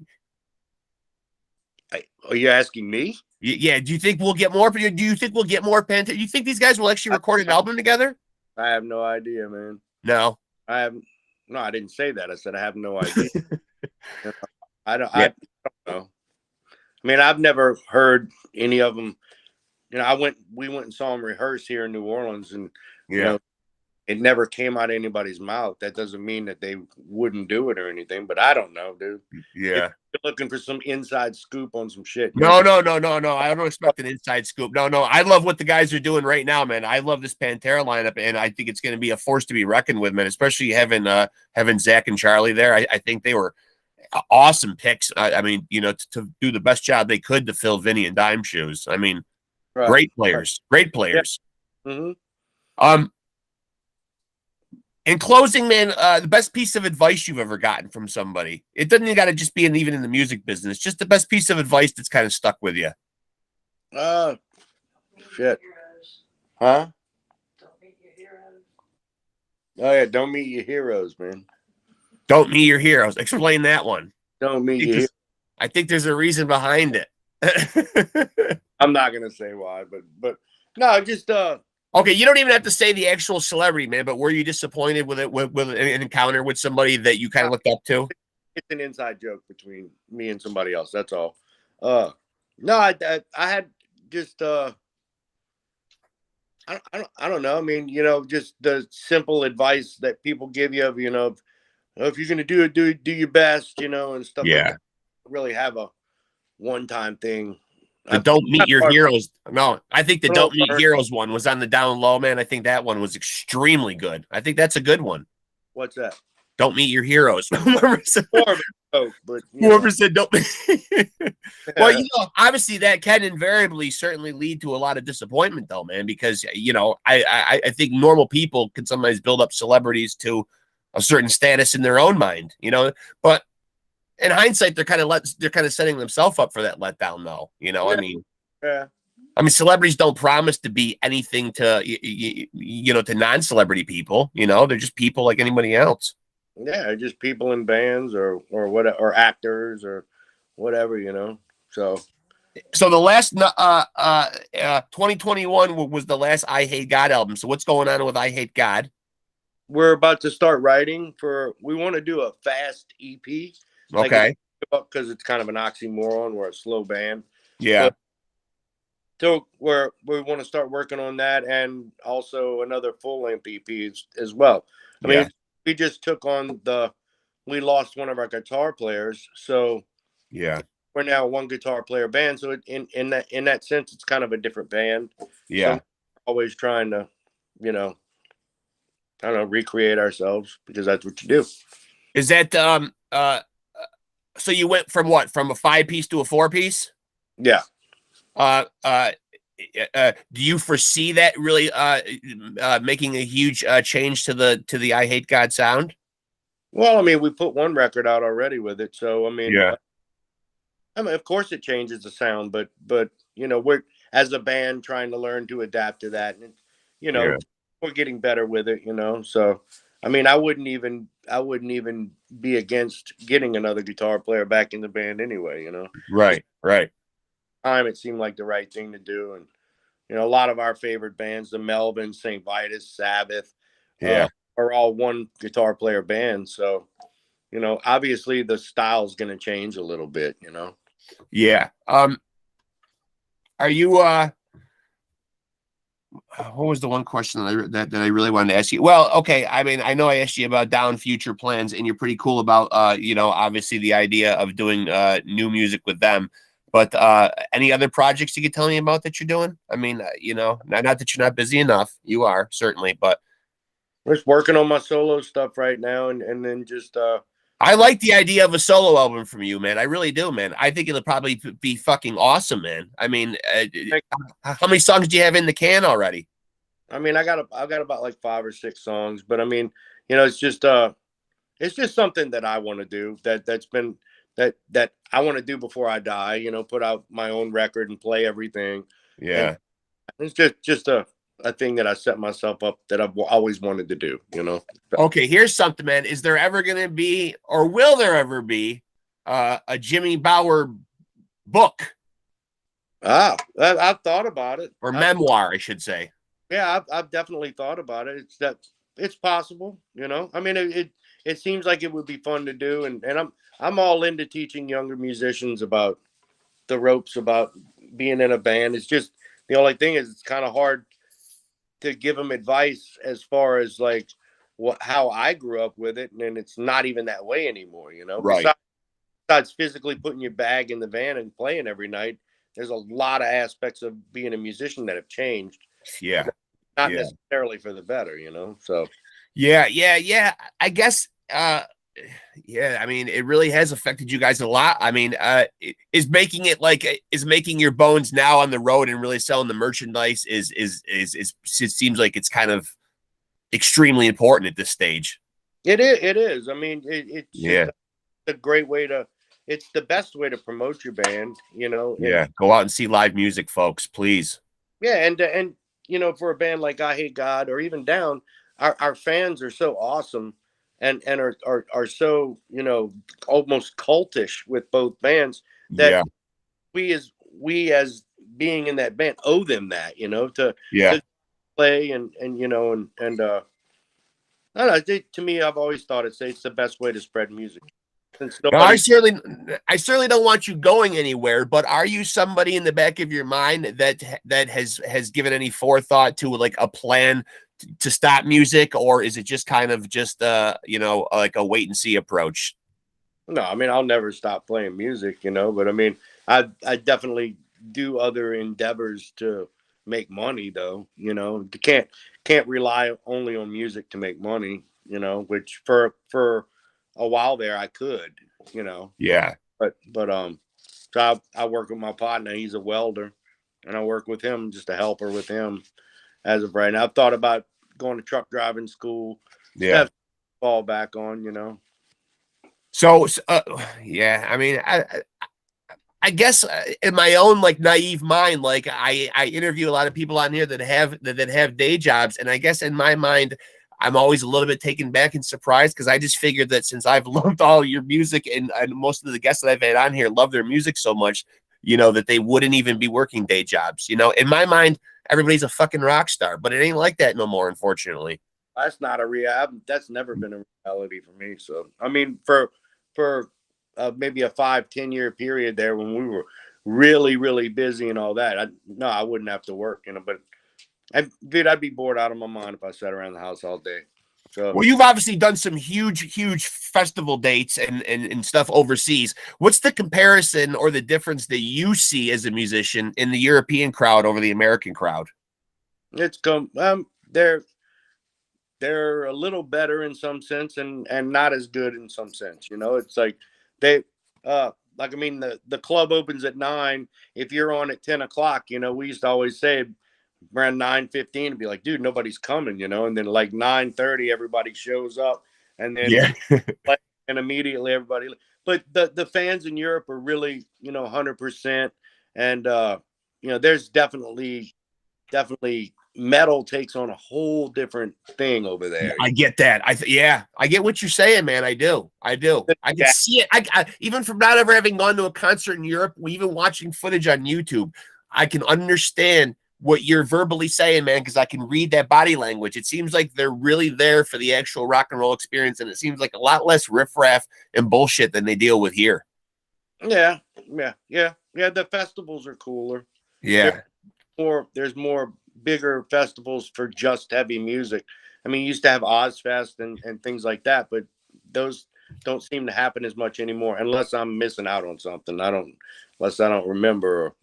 Speaker 2: Are you asking me?
Speaker 1: Yeah. Do you think we'll get more? Do you think we'll get more Pantera? Do you think these guys will actually record an album together?
Speaker 2: I have no idea, man.
Speaker 1: No,
Speaker 2: No, I didn't say that. I said I have no idea. I don't know. I mean, I've never heard any of them. We went and saw them rehearse here in New Orleans, and it never came out of anybody's mouth. That doesn't mean that they wouldn't do it or anything, but I don't know, dude.
Speaker 1: Yeah.
Speaker 2: If you're looking for some inside scoop on some shit.
Speaker 1: No. I don't expect an inside scoop. No. I love what the guys are doing right now, man. I love this Pantera lineup, and I think it's going to be a force to be reckoned with, man. Especially having Zach and Charlie there. I think they were awesome picks. I mean, to do the best job they could to fill Vinny and Dime shoes. I mean. Right. Great players.
Speaker 2: Yeah.
Speaker 1: Mm-hmm. In closing, man, the best piece of advice you've ever gotten from somebody. It doesn't got to just be even in the music business. Just the best piece of advice that's kind of stuck with you.
Speaker 2: Shit. Huh? Don't meet your heroes. Oh yeah, don't meet your heroes, man.
Speaker 1: Don't meet your heroes. Explain that one.
Speaker 2: Don't meet your heroes.
Speaker 1: I think there's a reason behind it.
Speaker 2: I'm not gonna say why, but no, just
Speaker 1: okay. You don't even have to say the actual celebrity, man. But were you disappointed with an encounter with somebody that you kind of looked up to?
Speaker 2: It's an inside joke between me and somebody else. That's all. No, I had just I don't know. I mean, just the simple advice that people give you of, if you're gonna do it, do your best, and stuff.
Speaker 1: Yeah.
Speaker 2: Like that. Really have a one-time thing.
Speaker 1: The don't meet your heroes. No, I think the don't meet heroes one was on the down low, man. I think that one was extremely good. I think that's a good one.
Speaker 2: What's that?
Speaker 1: Don't meet your heroes. Whoever said don't. Well, obviously that can invariably certainly lead to a lot of disappointment, though, man. Because I think normal people can sometimes build up celebrities to a certain status in their own mind, but. In hindsight, they're kind of setting themselves up for that letdown, though. I mean, celebrities don't promise to be anything to to non-celebrity people. They're just people like anybody else.
Speaker 2: Yeah, just people in bands or what, or actors or whatever. So
Speaker 1: the last 2021 was the last I Hate God album. So what's going on with I Hate God?
Speaker 2: We're about to start writing we want to do a fast EP.
Speaker 1: Okay.
Speaker 2: Because it's kind of an oxymoron. We're a slow band.
Speaker 1: Yeah.
Speaker 2: So we want to start working on that, and also another full length EP as well. I
Speaker 1: Yeah.
Speaker 2: mean, we just took on we lost one of our guitar players, so
Speaker 1: Yeah.
Speaker 2: we're now a one guitar player band. So in that sense, it's kind of a different band. So
Speaker 1: Yeah.
Speaker 2: I'm always trying to, you know, I don't know, recreate ourselves, because that's what you do.
Speaker 1: Is that so you went from what? From a 5-piece to a 4-piece?
Speaker 2: Yeah.
Speaker 1: Uh, uh, do you foresee that really making a huge change to the I Hate God sound?
Speaker 2: Well, I mean, we put one record out already with it, so
Speaker 1: Yeah.
Speaker 2: I mean, of course, it changes the sound, but you know, we're as a band trying to learn to adapt to that, and you know,
Speaker 1: Yeah.
Speaker 2: we're getting better with it. You know, so I mean, I wouldn't even be against getting another guitar player back in the band anyway. You know,
Speaker 1: Right. Right.
Speaker 2: time it seemed like the right thing to do, and you know, a lot of our favorite bands, the Melvins, St. Vitus, Sabbath,
Speaker 1: Yeah.
Speaker 2: are all one guitar player bands. So you know, obviously the style's going to change a little bit. You know.
Speaker 1: Yeah. Are you what was the one question that I really wanted to ask you? Well, okay. I mean, I know I asked you about down future plans, and you're pretty cool about obviously the idea of doing new music with them. But any other projects you could tell me about that you're doing? I mean, not that you're not busy enough. You are certainly, but
Speaker 2: We're just working on my solo stuff right now, and then just
Speaker 1: I like the idea of a solo album from you, man. I really do, man. I think it'll probably be fucking awesome, man. I mean, how many songs do you have in the can already?
Speaker 2: I mean, I've got about like 5 or 6 songs, but I mean, you know, it's just something that I want to do, that I want to do before I die, you know, put out my own record and play everything. And
Speaker 1: Yeah.
Speaker 2: it's just a thing that I set myself up that I've always wanted to do, you know.
Speaker 1: Okay, here's something, man. Is there ever going to be, or will there ever be, a Jimmy Bower book
Speaker 2: I've thought about it.
Speaker 1: or memoir, I should say?
Speaker 2: Yeah, I've definitely thought about it. It's possible, you know. I mean, it seems like it would be fun to do, and I'm all into teaching younger musicians about the ropes about being in a band. It's just the only thing is it's kind of hard to give them advice as far as like how I grew up with it, and it's not even that way anymore, you know.
Speaker 1: Right.
Speaker 2: Besides physically putting your bag in the van and playing every night, there's a lot of aspects of being a musician that have changed,
Speaker 1: Yeah.
Speaker 2: not
Speaker 1: Yeah.
Speaker 2: necessarily for the better, you know. So
Speaker 1: Yeah. I guess yeah, I mean, it really has affected you guys a lot. I mean, is making your bones now on the road and really selling the merchandise it seems like it's kind of extremely important at this stage.
Speaker 2: it is. I mean, it's just
Speaker 1: Yeah.
Speaker 2: a great way to. It's the best way to promote your band, you know. And
Speaker 1: Yeah. Go out and see live music, folks, please.
Speaker 2: yeah, and you know, for a band like I Hate God or even Down, our fans are so awesome, and are so, you know, almost cultish with both bands, that
Speaker 1: Yeah.
Speaker 2: we as being in that band owe them that, you know,
Speaker 1: Yeah.
Speaker 2: to play, and you know, and I don't know. To me, I've always thought it's the best way to spread music, since
Speaker 1: Now, I
Speaker 2: nobody.
Speaker 1: certainly don't want you going anywhere, but are you somebody in the back of your mind that has given any forethought to like a plan to stop music, or is it just kind of just like a wait and see approach?
Speaker 2: No, I mean, I'll never stop playing music, you know, but I mean, I definitely do other endeavors to make money, though, you know. You can't rely only on music to make money, you know, which for a while there I could, you know.
Speaker 1: Yeah.
Speaker 2: But so I work with my partner, he's a welder, and I work with him, just a helper with him as of right now. I've thought about going to truck driving school, just
Speaker 1: Yeah.
Speaker 2: have to fall back on, you know.
Speaker 1: So, yeah, I mean, I guess in my own like naive mind, like I interview a lot of people on here that have day jobs, and I guess in my mind, I'm always a little bit taken back and surprised because I just figured that since I've loved all your music and most of the guests that I've had on here love their music so much, that they wouldn't even be working day jobs. In my mind, everybody's a fucking rock star, but it ain't like that no more, unfortunately.
Speaker 2: That's not a that's never been a reality for me. So I mean, for maybe a 5-10 year period there when really busy and all that, no, I wouldn't have to work, but dude, I'd be bored out of my mind if I sat around the house all day. So,
Speaker 1: well, you've obviously done some huge festival dates and stuff overseas. What's the comparison or the difference that you see as a musician in the European crowd over the American crowd?
Speaker 2: it's they're a little better in some sense and not as good in some sense. It's like they like, I mean, the club opens at 9. If you're on at 10 o'clock, we used to always say around 9:15 and be like, dude, nobody's coming, and then like 9:30 everybody shows up, and then
Speaker 1: Yeah.
Speaker 2: and immediately everybody. But the fans in Europe are really 100%, and there's definitely metal takes on a whole different thing over there.
Speaker 1: I get that. I get what you're saying, man. I do. I can see it. I even from not ever having gone to a concert in Europe, even watching footage on YouTube, I can understand what you're verbally saying, man, because I can read that body language. It seems like they're really there for the actual rock and roll experience, and it seems like a lot less riffraff and bullshit than they deal with here.
Speaker 2: Yeah. The festivals are cooler.
Speaker 1: Yeah.
Speaker 2: There's more bigger festivals for just heavy music. I mean, you used to have Ozfest and things like that, but those don't seem to happen as much anymore, unless I'm missing out on something. Unless I don't remember,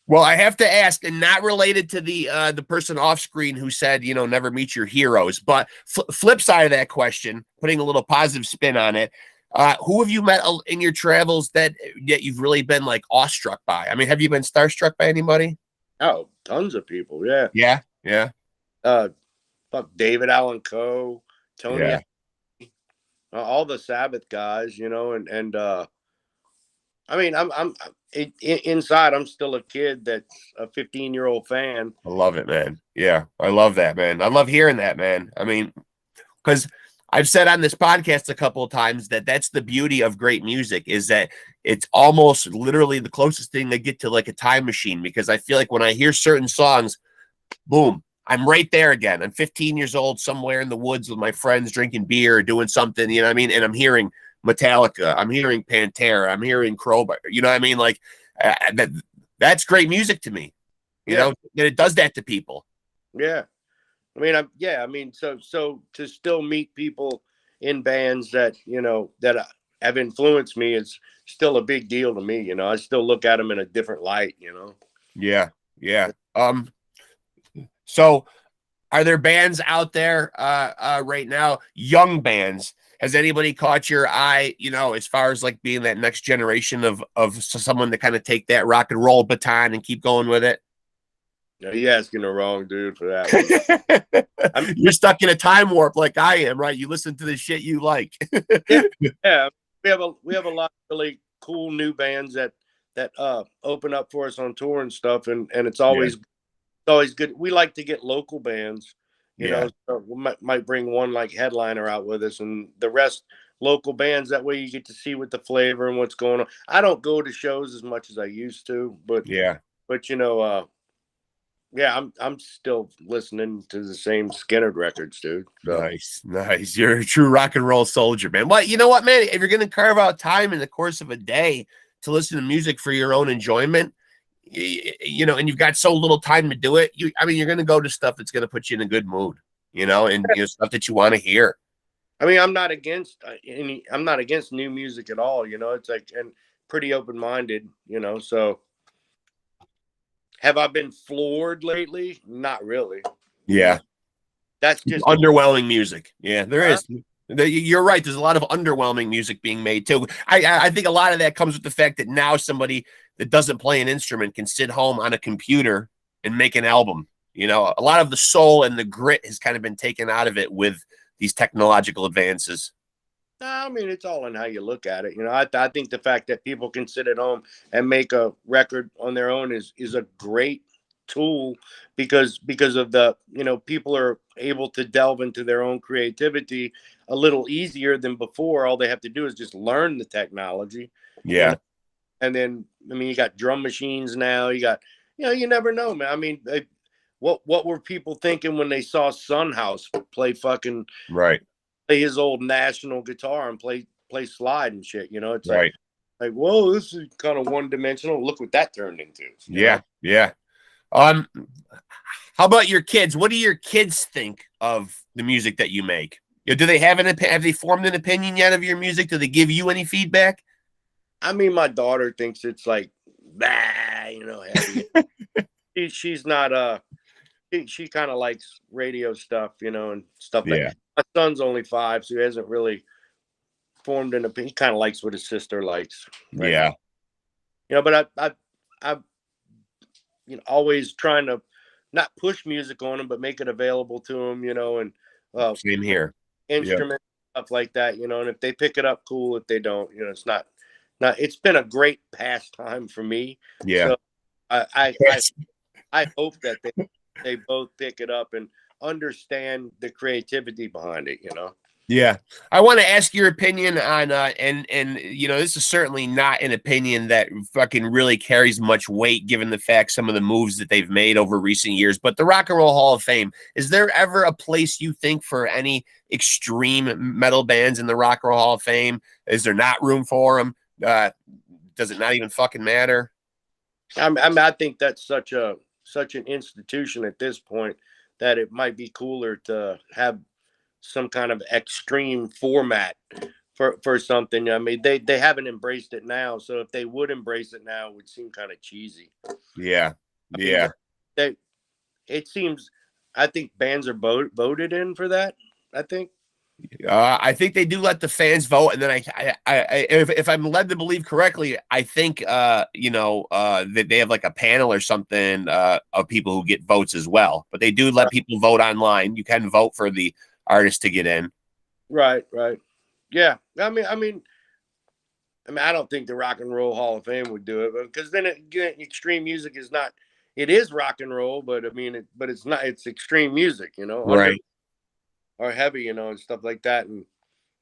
Speaker 1: Well, I have to ask, and not related to the person off screen who said, never meet your heroes, but flip side of that question, putting a little positive spin on it. Who have you met in your travels that you've really been like awestruck by? I mean, have you been starstruck by anybody?
Speaker 2: Oh, tons of people. Yeah.
Speaker 1: Yeah.
Speaker 2: Fuck David Allan Coe, Tony,
Speaker 1: Yeah.
Speaker 2: all the Sabbath guys, and I mean, I'm inside. I'm still a kid that's a 15-year-old fan.
Speaker 1: I love it, man. Yeah, I love that, man. I love hearing that, man. I mean, because I've said on this podcast a couple of times that that's the beauty of great music, is that it's almost literally the closest thing I get to like a time machine, because I feel like when I hear certain songs, boom, I'm right there again. I'm 15 years old somewhere in the woods with my friends drinking beer or doing something, you know what I mean? And I'm hearing Metallica, I'm hearing Pantera, I'm hearing Crowbar, you know what I mean? Like that's great music to me, you know, and it does that to people.
Speaker 2: Yeah. I mean, so to still meet people in bands that, that have influenced me is still a big deal to me. I still look at them in a different light,
Speaker 1: Yeah. So are there bands out there right now, young bands? Has anybody caught your eye, as far as like being that next generation of someone to kind of take that rock and roll baton and keep going with it?
Speaker 2: You're asking the wrong dude for that one.
Speaker 1: You're stuck in a time warp like I am, right? You listen to the shit you like.
Speaker 2: Yeah. We have a lot of really cool new bands that open up for us on tour and stuff, and it's always good. We like to get local bands, so we might bring one like headliner out with us, and the rest local bands. That way you get to see what the flavor and what's going on. I don't go to shows as much as I used to, but I'm still listening to the same Skinner records, dude. So.
Speaker 1: Nice. You're a true rock and roll soldier, man. Well, you know what, man? If you're going to carve out time in the course of a day to listen to music for your own enjoyment, and you've got so little time to do it, you're going to go to stuff that's going to put you in a good mood, and stuff that you want to hear.
Speaker 2: I mean, I'm not against new music at all. It's like, and pretty open-minded, so. Have I been floored lately? Not really.
Speaker 1: Yeah.
Speaker 2: That's just
Speaker 1: underwhelming music. Yeah, there is. You're right. There's a lot of underwhelming music being made too. I think a lot of that comes with the fact that now somebody that doesn't play an instrument can sit home on a computer and make an album. A lot of the soul and the grit has kind of been taken out of it with these technological advances.
Speaker 2: I mean, it's all in how you look at it. I think the fact that people can sit at home and make a record on their own is a great tool because of the, people are able to delve into their own creativity a little easier than before. All they have to do is just learn the technology.
Speaker 1: Yeah.
Speaker 2: And then, you got drum machines now. You got, you never know, man. I mean, what were people thinking when they saw Sunhouse play fucking
Speaker 1: right?
Speaker 2: Play his old National guitar and play slide and shit. It's
Speaker 1: right.
Speaker 2: like, like, whoa, this is kind of one dimensional. Look what that turned into.
Speaker 1: Yeah, yeah. How about your kids? What do your kids think of the music that you make? Do they have have they formed an opinion yet of your music? Do they give you any feedback?
Speaker 2: I mean, my daughter thinks it's like, bah, heavy. She's not she kind of likes radio stuff, and stuff like that. My son's only 5, so he hasn't really formed an opinion. He kind of likes what his sister likes. Right?
Speaker 1: Yeah.
Speaker 2: But I always trying to not push music on them, but make it available to them, and
Speaker 1: Same here.
Speaker 2: Instrument stuff like that, and if they pick it up, cool. If they don't, it's not. It's been a great pastime for me.
Speaker 1: Yeah.
Speaker 2: So I hope that they both pick it up and understand the creativity behind it.
Speaker 1: Yeah. I want to ask your opinion on and this is certainly not an opinion that fucking really carries much weight given the fact some of the moves that they've made over recent years, but the Rock and Roll Hall of Fame, is there ever a place you think for any extreme metal bands in the Rock and Roll Hall of Fame? Is there not room for them? Does it not even fucking matter?
Speaker 2: I think that's such an institution at this point that it might be cooler to have some kind of extreme format for something. I mean, they haven't embraced it now, so if they would embrace it now, it would seem kind of cheesy.
Speaker 1: Yeah,
Speaker 2: it seems. I think bands are voted in for that. I think
Speaker 1: they do let the fans vote, and then if I'm led to believe correctly, I think that they have like a panel or something of people who get votes as well. But they do let people vote online. You can vote for the artist to get in.
Speaker 2: Right. Yeah. I mean, I don't think the Rock and Roll Hall of Fame would do it, because then extreme music is not. It is rock and roll, but I mean, but it's not. It's extreme music,
Speaker 1: right?
Speaker 2: Or heavy, and stuff like that. And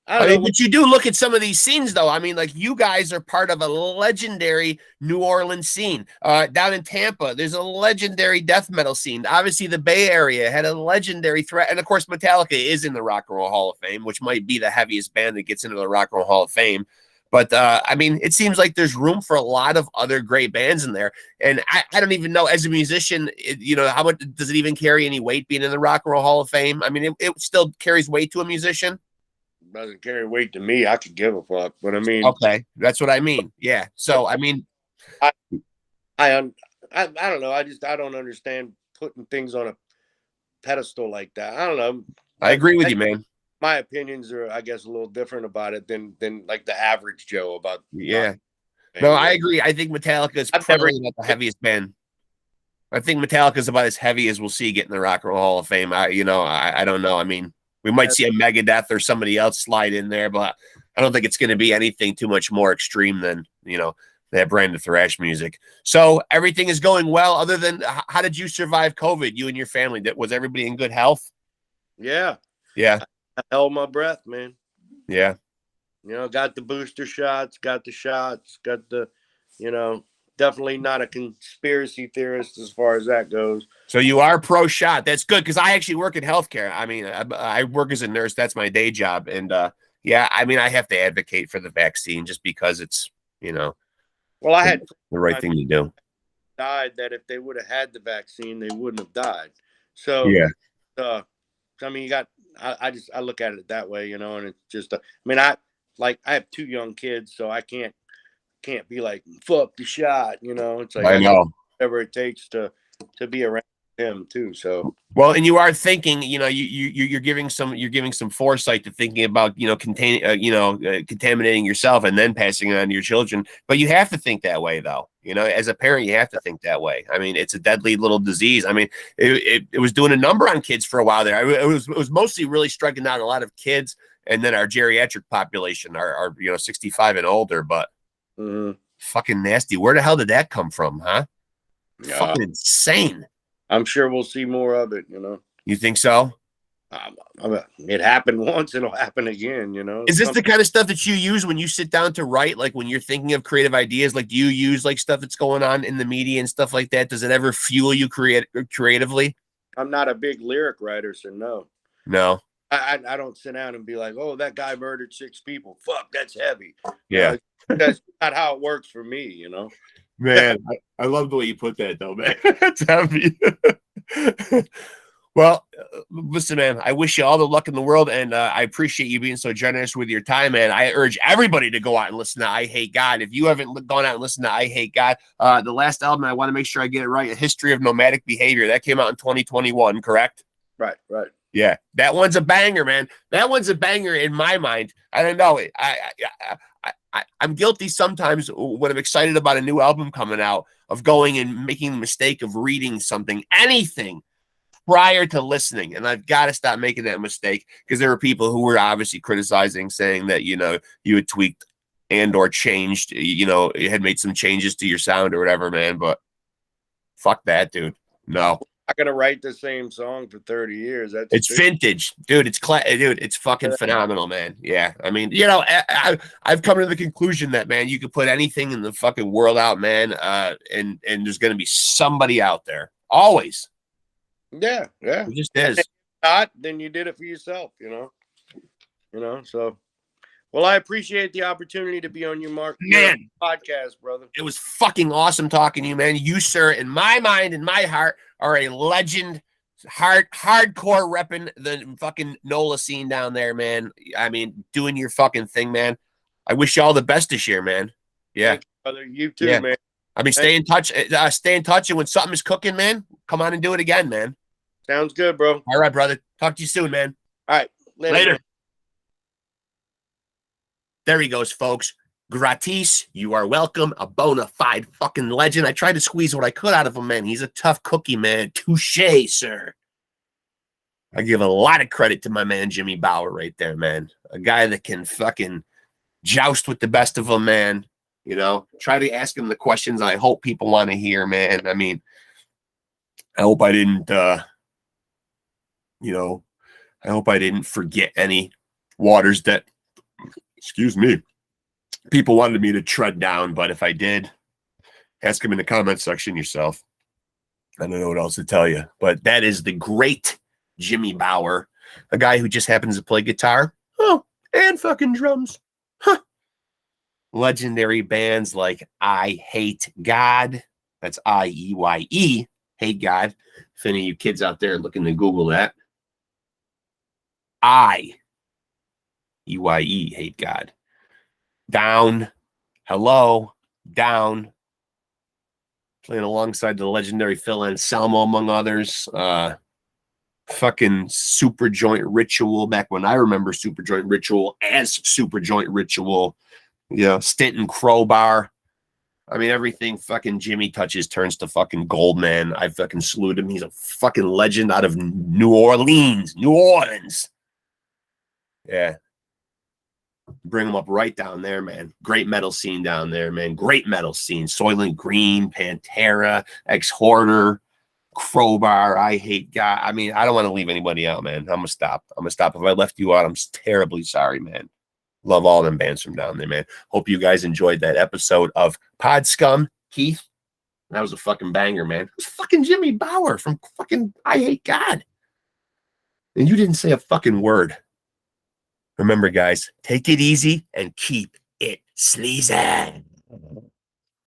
Speaker 1: I mean, but you do look at some of these scenes, though. I mean, like, you guys are part of a legendary New Orleans scene. Down in Tampa, there's a legendary death metal scene. Obviously, the Bay Area had a legendary threat. And, of course, Metallica is in the Rock and Roll Hall of Fame, which might be the heaviest band that gets into the Rock and Roll Hall of Fame. But, I mean, it seems like there's room for a lot of other great bands in there. And I don't even know, as a musician, how much does it even carry any weight being in the Rock and Roll Hall of Fame? I mean, it still carries weight to a musician.
Speaker 2: Doesn't carry weight to me. I could give a fuck, but I mean,
Speaker 1: okay, that's what I mean. Yeah. So I mean,
Speaker 2: I don't know. I don't understand putting things on a pedestal like that. I don't know.
Speaker 1: I agree with you, man.
Speaker 2: My opinions are, I guess, a little different about it than like the average Joe about.
Speaker 1: Yeah. No, I agree. I think Metallica is probably not the heaviest band. I think Metallica is about as heavy as we'll see get in the Rock and Roll Hall of Fame. I don't know. I mean, we might see a Megadeth or somebody else slide in there, but I don't think it's going to be anything too much more extreme than, that brand of thrash music. So everything is going well, other than, how did you survive COVID, you and your family? Was everybody in good health?
Speaker 2: Yeah.
Speaker 1: Yeah.
Speaker 2: I held my breath, man.
Speaker 1: Yeah.
Speaker 2: Got the booster shots, got the, definitely not a conspiracy theorist as far as that goes.
Speaker 1: So you are pro shot. That's good, because I actually work in healthcare. I mean, I work as a nurse. That's my day job. And yeah, I mean, I have to advocate for the vaccine just because it's,
Speaker 2: well, I had
Speaker 1: the right thing to do.
Speaker 2: Died that if they would have had the vaccine, they wouldn't have died. So
Speaker 1: yeah.
Speaker 2: I mean, I look at it that way, and it's just, I have 2 young kids, so I can't be like, fuck the shot, it's like,
Speaker 1: I know
Speaker 2: whatever it takes to be around him too. So,
Speaker 1: well, and you are thinking, you're giving some foresight to thinking about, contaminating yourself and then passing it on to your children. But you have to think that way, though. As a parent, you have to think that way. I mean, it's a deadly little disease. I mean, it was doing a number on kids for a while there. It was mostly really striking down a lot of kids, and then our geriatric population, our 65 and older. But fucking nasty. Where the hell did that come from, huh? Fucking insane.
Speaker 2: I'm sure we'll see more of it,
Speaker 1: You think so?
Speaker 2: It happened once, it'll happen again,
Speaker 1: Is this the kind of stuff that you use when you sit down to write? Like, when you're thinking of creative ideas, like, do you use like stuff that's going on in the media and stuff like that? Does it ever fuel you creatively?
Speaker 2: I'm not a big lyric writer, so no.
Speaker 1: No.
Speaker 2: I don't sit down and be like, oh, that guy murdered 6 people. Fuck, that's heavy.
Speaker 1: Yeah.
Speaker 2: That's not how it works for me, you know.
Speaker 1: Man, I love the way you put that, though, man. That's heavy. Well, listen, man, I wish you all the luck in the world, and I appreciate you being so generous with your time, man. I urge everybody to go out and listen to I Hate God. If you haven't gone out and listened to I Hate God, the last album, I want to make sure I get it right, A History of Nomadic Behavior. That came out in 2021, correct?
Speaker 2: Right.
Speaker 1: Yeah, that one's a banger, man. That one's a banger in my mind. I don't know. I'm guilty sometimes when I'm excited about a new album coming out of going and making the mistake of reading something, anything, prior to listening. And I've got to stop making that mistake, because there are people who were obviously criticizing, saying that, you know, you had tweaked and or changed, you know, it had made some changes to your sound or whatever, man. But fuck that, dude. No.
Speaker 2: I'm not gonna write the same song for 30 years.
Speaker 1: It's vintage, dude. It's fucking phenomenal, man. Yeah, I mean, you know, I've come to the conclusion that, man, you could put anything in the fucking world out, man, and there's gonna be somebody out there, always.
Speaker 2: Yeah.
Speaker 1: It just is.
Speaker 2: If not, then you did it for yourself, you know. So, well, I appreciate the opportunity to be on your podcast, brother.
Speaker 1: It was fucking awesome talking to you, man. You, sir, in my mind, in my heart, are a legend, hardcore repping the fucking NOLA scene down there, man. I mean, doing your fucking thing, man. I wish you all the best this year, man. Yeah.
Speaker 2: Thank you, brother. You too, man.
Speaker 1: I mean, stay in touch, and when something is cooking, man, come on and do it again, man.
Speaker 2: Sounds good, bro.
Speaker 1: All right, brother. Talk to you soon, man.
Speaker 2: All right. Later.
Speaker 1: There he goes, folks. Gratis, you are welcome. A bona fide fucking legend. I tried to squeeze what I could out of him, man. He's a tough cookie, man. Touche, sir. I give a lot of credit to my man Jimmy BOWER right there, man. A guy that can fucking joust with the best of them, man. You know, try to ask him the questions I hope people want to hear, man. I mean, I hope I didn't, you know, I hope I didn't forget any waters that, excuse me, people wanted me to tread down. But if I did, ask him in the comment section yourself. I don't know what else to tell you. But that is the great Jimmy BOWER, a guy who just happens to play guitar, and fucking drums. Legendary bands like I Hate God. That's IEYE, Hate God. If any of you kids out there looking to Google that. EYE, Hate God. Down, hello, down. Playing alongside the legendary Phil Anselmo, among others. Fucking SUPERJOINT Ritual, back when I remember SUPERJOINT Ritual as SUPERJOINT Ritual. Yeah, stint in CROWBAR. I mean, everything fucking Jimmy touches turns to fucking gold, man. I fucking salute him. He's a fucking legend out of New Orleans. Yeah. Bring him up right down there, man. Great metal scene down there, man. Great metal scene. Soylent Green, Pantera, Exhorder, CROWBAR, I Hate God. I mean, I don't want to leave anybody out, man. I'm going to stop. If I left you out, I'm terribly sorry, man. Love all them bands from down there, man. Hope you guys enjoyed that episode of Pod Scum. Keith, that was a fucking banger, man. It was fucking Jimmy BOWER from fucking I Hate God. And you didn't say a fucking word. Remember, guys, take it easy and keep it sleazy.